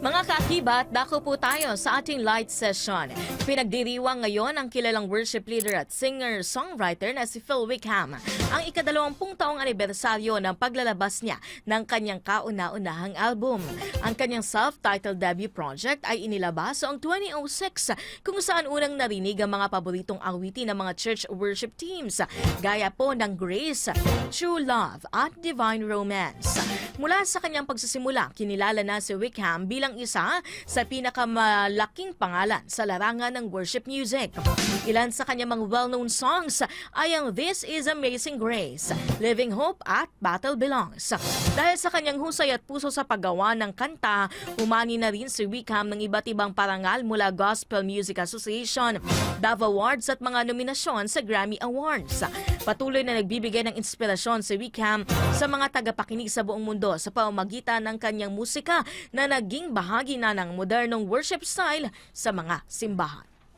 Mga kaakibat, dako po tayo sa ating light session. Pinagdiriwang ngayon ang kilalang worship leader at singer-songwriter na si Phil Wickham ang ika-20 taong anibersaryo ng paglalabas niya ng kanyang kauna-unahang album. Ang kanyang self-titled debut project ay inilabas noong 2006 kung saan unang narinig ang mga paboritong awitin ng mga church worship teams gaya po ng Grace, True Love at Divine Romance. Mula sa kanyang pagsisimula, kinilala na si Wickham bilang isa sa pinakamalaking pangalan sa larangan ng worship music. Ilan sa kanyang mga well-known songs ay ang This Is Amazing Grace, Living Hope at Battle Belongs. Dahil sa kanyang husay at puso sa paggawa ng kanta, umani na rin si Wickham ng iba't ibang parangal mula Gospel Music Association, Dove Awards at mga nominasyon sa Grammy Awards. Patuloy na nagbibigay ng inspirasyon si Wickham sa mga tagapakinig sa buong mundo sa pamamagitan ng kanyang musika na naging bahagi na ng modernong worship style sa mga simbahan.